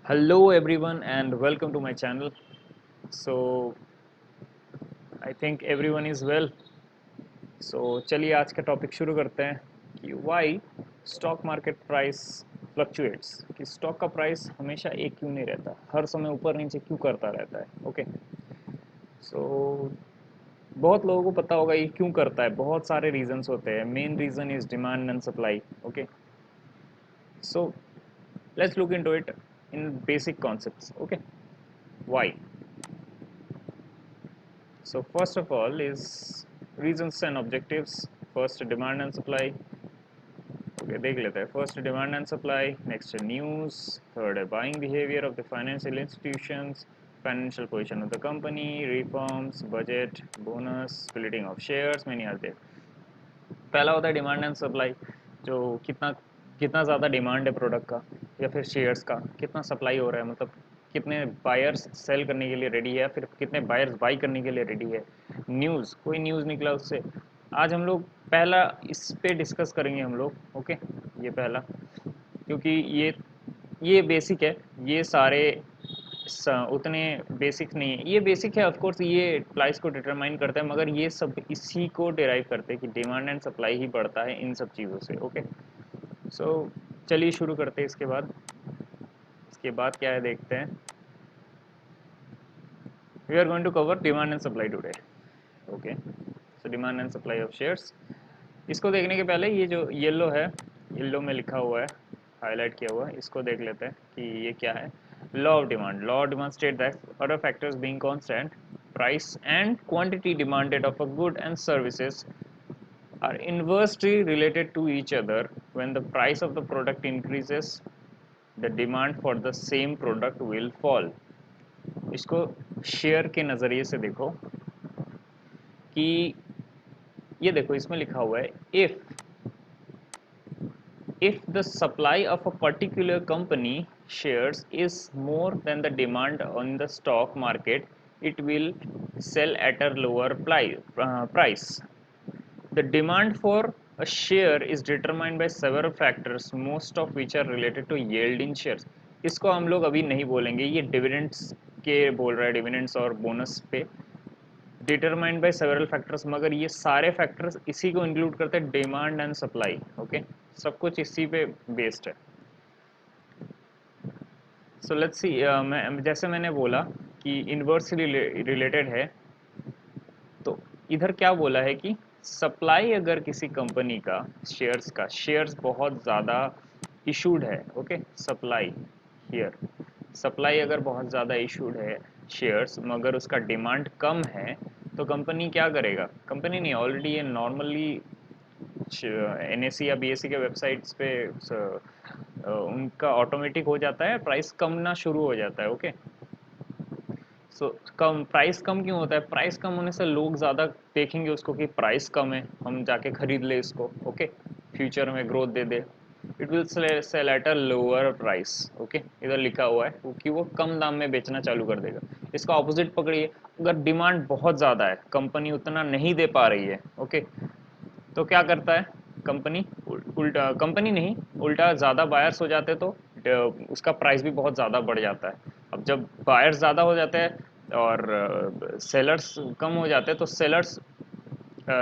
Hello everyone and welcome to my channel. So I think everyone is well. So चलिए आज का topic शुरू करते हैं कि why stock market price fluctuates, कि स्टॉक का प्राइस हमेशा एक क्यों नहीं रहता, हर समय ऊपर नीचे क्यों करता रहता है. ओके. सो बहुत लोगों को पता होगा ये क्यों करता है. बहुत सारे रीजंस होते हैं. Main reason is demand and supply. Okay. So let's look into it in basic concepts. Okay. Why. So first of all is reasons and objectives. First demand and supply. Okay, देख लेते हैं. First demand and supply. Next news. Third buying behavior of the financial institutions. Financial position of the company. Reforms. Budget. Bonus. Splitting of shares. Many are there. पहला होता है demand and supply. जो कितना कितना ज़्यादा डिमांड है product का या फिर शेयर्स का, कितना सप्लाई हो रहा है, मतलब कितने बायर्स सेल करने के लिए रेडी है या फिर कितने बायर्स बाई करने के लिए रेडी है. न्यूज़, कोई न्यूज़ निकला उससे. आज हम लोग पहला इस पे डिस्कस करेंगे हम लोग. ओके. ये पहला, क्योंकि ये बेसिक है. ये सारे उतने बेसिक नहीं है. ये बेसिक है ऑफ कोर्स, ये प्राइस को डिटरमाइन करता है, मगर ये सब इसी को डिराइव करते हैं कि डिमांड एंड सप्लाई ही बढ़ता है इन सब चीज़ों से. ओके. सो चलिए शुरू करते हैं. इसके बाद क्या है देखते हैं. We are going to cover demand and supply today. Okay. So demand and supply of shares. इसको देखने के पहले ये जो येलो है, येलो में लिखा हुआ है, हाईलाइट किया हुआ है, इसको देख लेते हैं कि ये क्या है. Law of demand. Law of demand state that other factors being constant, price and quantity demanded of a good and services are inversely related to each other. When the price of the product increases, the demand for the same product will fall. इसको share के नज़रिए से देखो कि ये देखो इसमें लिखा हुआ है if the supply of a particular company shares is more than the demand on the stock market, it will sell at a lower price. The demand for a share is determined by several factors, most of which are related to yield in shares. इसको हम लोग अभी नहीं बोलेंगे, ये dividends के बोल रहा है, डिविडेंड्स और बोनस पे. डिटरमाइंड बाय सेवरल फैक्टर्स, मगर ये सारे फैक्टर्स इसी को इंक्लूड करते हैं, डिमांड एंड सप्लाई. ओके. सब कुछ इसी पे बेस्ड है. So let's see. मैं जैसे मैंने बोला कि इन्वर्सली रिलेटेड है, तो इधर क्या बोला है कि सप्लाई अगर किसी कंपनी का शेयर्स बहुत ज़्यादा इशूड है. ओके. सप्लाई हियर, सप्लाई अगर बहुत ज़्यादा इशूड है शेयर्स, मगर उसका डिमांड कम है, तो कंपनी क्या करेगा. कंपनी नहीं, ऑलरेडी ये नॉर्मली एनएससी या बीएससी के वेबसाइट्स पे उनका ऑटोमेटिक हो जाता है, प्राइस कम ना शुरू हो जाता है. ओके. सो कम प्राइस कम क्यों होता है. प्राइस कम होने से लोग ज़्यादा देखेंगे उसको कि प्राइस कम है, हम जाके खरीद ले इसको. ओके. फ्यूचर में ग्रोथ दे दे. It will sell at a lower price. Okay. इधर लिखा हुआ है क्योंकि वो कम दाम में बेचना चालू कर देगा. इसका ऑपोजिट पकड़िए. अगर डिमांड बहुत ज़्यादा है, कंपनी उतना नहीं दे पा रही है, ओके, तो क्या करता है कंपनी, उल्टा कंपनी नहीं, उल्टा ज़्यादा बायर्स हो जाते तो उसका प्राइस भी बहुत ज़्यादा बढ़ जाता है. अब जब बायर्स ज़्यादा हो जाते हैं और सेलर्स कम हो जाते हैं, तो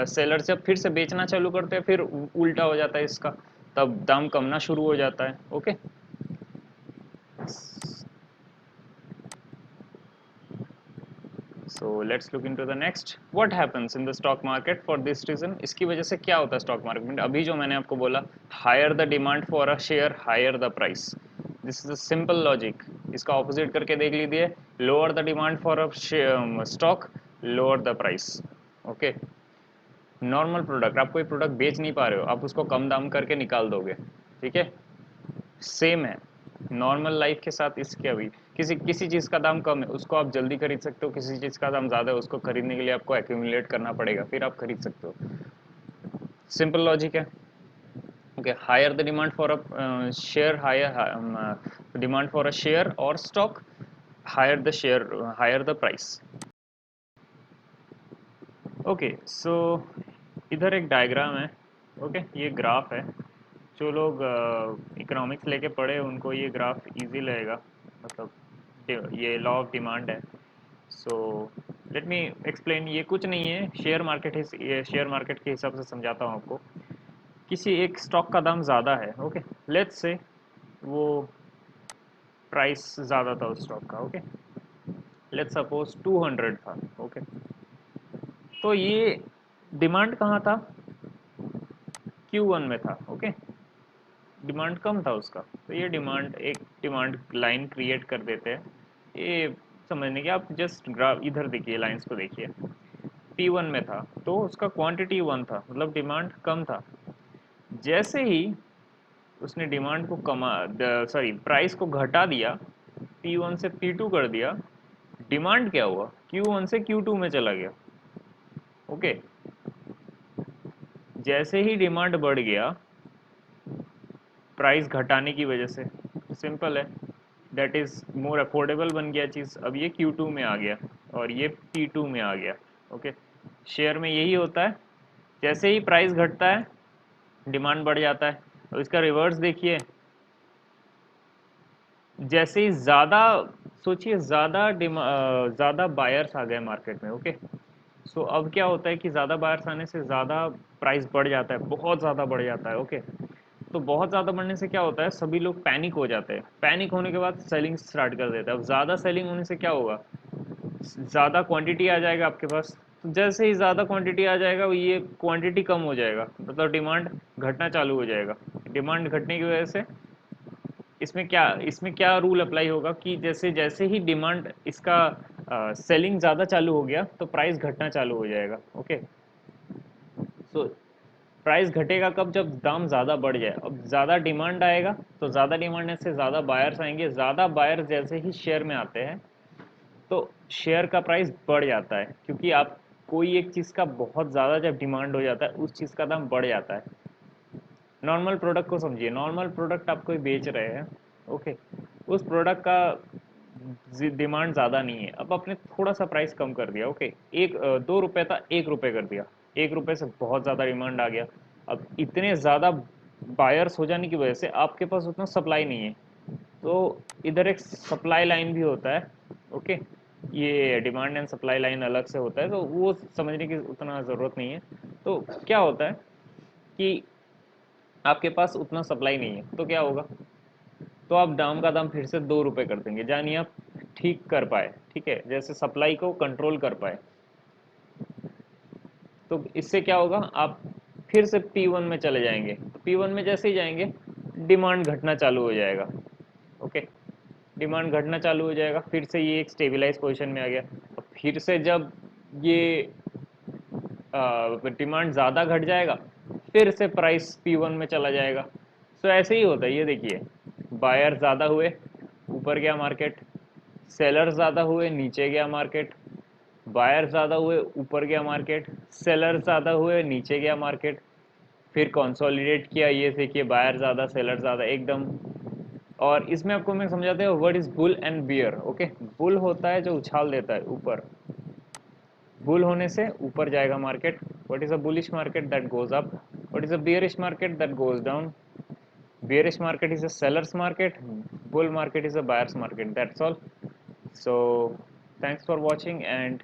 सेलर्स जब फिर से बेचना चालू करते हैं, फिर उल्टा हो जाता है इसका, तब दाम कमना शुरू हो जाता है. Okay. So let's look into the next. What happens in the stock market for this reason. इसकी वजह से क्या होता है स्टॉक मार्केट में, अभी जो मैंने आपको बोला, higher the demand for a share, higher the price. This is a simple logic. इसका ऑपोजिट करके देख लीजिए. Lower the demand for a stock, lower the price. Okay. Normal product, आप कोई प्रोडक्ट बेच नहीं पा रहे हो, आप उसको कम दाम करके निकाल दोगे. ठीक है. सेम है नॉर्मल लाइफ के साथ. इसके अभी किसी किसी चीज़ का दाम कम है, उसको आप जल्दी खरीद सकते हो. किसी चीज़ का दाम ज़्यादा है, उसको खरीदने के लिए आपको एक्यूमुलेट करना पड़ेगा, फिर आप खरीद सकते हो. सिंपल लॉजिक है. Okay. Higher the demand for a share, higher demand for a share और stock, higher the share, higher the price. Okay. So इधर एक डायग्राम है. ओके. ये ग्राफ है. जो लोग इकोनॉमिक्स लेके पढ़े उनको ये ग्राफ इजी लगेगा. मतलब ये लॉ ऑफ डिमांड है। सो लेट मी एक्सप्लेन, ये कुछ नहीं है, शेयर मार्केट है, ये शेयर मार्केट के हिसाब से समझाता हूँ आपको। किसी एक स्टॉक का दाम ज़्यादा है, ओके, लेट्स से वो प्राइस ज़्यादा था उस स्टॉक का, ओके, लेट्स सपोज 200 था, ओके। तो ये डिमांड कहाँ था? Q1 में था, ओके, डिमांड कम था उसका, तो ये डिमांड, एक डिमांड लाइन क्रिएट कर देते हैं। ये समझने के, आप जस्ट ग्राफ इधर देखिए, लाइंस को देखिए। P1 में था तो उसका क्वांटिटी 1 था, मतलब डिमांड कम था। जैसे ही उसने डिमांड को सॉरी प्राइस को घटा दिया, P1 से P2 कर दिया, डिमांड क्या हुआ? Q1 से Q2 में चला गया, ओके। जैसे ही डिमांड बढ़ गया प्राइस घटाने की वजह से, सिंपल है, दैट इज़ मोर अफोर्डेबल बन गया चीज़, अब ये Q2 में आ गया और ये P2 में आ गया, ओके। शेयर में यही होता है, जैसे ही प्राइस घटता है डिमांड बढ़ जाता है। अब इसका रिवर्स देखिए, जैसे ही ज़्यादा, सोचिए ज़्यादा बायर्स आ गए मार्केट में, ओके। सो अब क्या होता है कि ज़्यादा बायर्स आने से ज़्यादा प्राइस बढ़ जाता है, बहुत ज़्यादा बढ़ जाता है, ओके। तो बहुत ज़्यादा बढ़ने से क्या होता है, सभी लोग पैनिक हो जाते हैं, पैनिक होने के बाद सेलिंग स्टार्ट कर देते हैं। अब ज़्यादा सेलिंग होने से क्या होगा, ज़्यादा क्वांटिटी आ जाएगा आपके पास, तो जैसे ही ज़्यादा क्वांटिटी आ जाएगा ये क्वांटिटी कम हो जाएगा, मतलब डिमांड घटना चालू हो जाएगा। डिमांड घटने की वजह से इसमें क्या रूल अप्लाई होगा कि जैसे जैसे ही डिमांड इसका सेलिंग ज़्यादा चालू हो गया तो प्राइस घटना चालू हो जाएगा, ओके। सो प्राइस घटेगा कब? जब दाम ज़्यादा बढ़ जाए। अब ज़्यादा डिमांड आएगा तो ज़्यादा डिमांड से ज़्यादा बायर्स आएंगे, ज़्यादा बायर्स जैसे ही शेयर में आते हैं तो शेयर का प्राइस बढ़ जाता है, क्योंकि आप कोई एक चीज़ का बहुत ज़्यादा जब डिमांड हो जाता है उस चीज़ का दाम बढ़ जाता है। नॉर्मल प्रोडक्ट को समझिए, नॉर्मल प्रोडक्ट आप कोई बेच रहे हैं, ओके, उस प्रोडक्ट का डिमांड ज़्यादा नहीं है, अब आपने थोड़ा सा प्राइस कम कर दिया, ओके, 2 रुपये था 1 रुपये कर दिया, 1 रुपये से बहुत ज़्यादा डिमांड आ गया। अब इतने ज़्यादा बायर्स हो जाने की वजह से आपके पास उतना सप्लाई नहीं है, तो इधर एक सप्लाई लाइन भी होता है, ओके। ये डिमांड एंड सप्लाई लाइन अलग से होता है, तो वो समझने की उतना ज़रूरत नहीं है। तो क्या होता है कि आपके पास उतना सप्लाई नहीं है तो क्या होगा, तो आप दाम का दाम फिर से 2 रुपये कर देंगे, यानी आप ठीक कर पाए, ठीक है, जैसे सप्लाई को कंट्रोल कर पाए। तो इससे क्या होगा, आप फिर से P1 में चले जाएंगे, तो P1 में जैसे ही जाएंगे डिमांड घटना चालू हो जाएगा, ओके, डिमांड घटना चालू हो जाएगा, फिर से ये एक स्टेबलाइज पोजीशन में आ गया। अब फिर से जब ये डिमांड ज़्यादा घट जाएगा फिर से प्राइस P1 में चला जाएगा। सो ऐसे ही होता है, ये देखिए, बायर ज़्यादा हुए ऊपर गया मार्केट, सेलर ज़्यादा हुए नीचे गया मार्केट, बायर ज़्यादा हुए ऊपर गया मार्केट, सेलर ज़्यादा हुए नीचे गया मार्केट, फिर कंसोलिडेट किया, ये देखिए बायर ज़्यादा सेलर ज़्यादा एकदम। और इसमें आपको मैं समझाता हूँ what is bull and bear, okay. Bull होता है जो उछाल देता है ऊपर, बुल होने से ऊपर जाएगा market, what is a bullish market that goes up, what is a bearish market that goes down, bearish market is a seller's market, bull market is a buyer's market, that's all. So thanks for watching and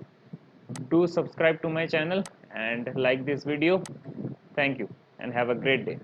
do subscribe to my channel and like this video. Thank you and have a great day.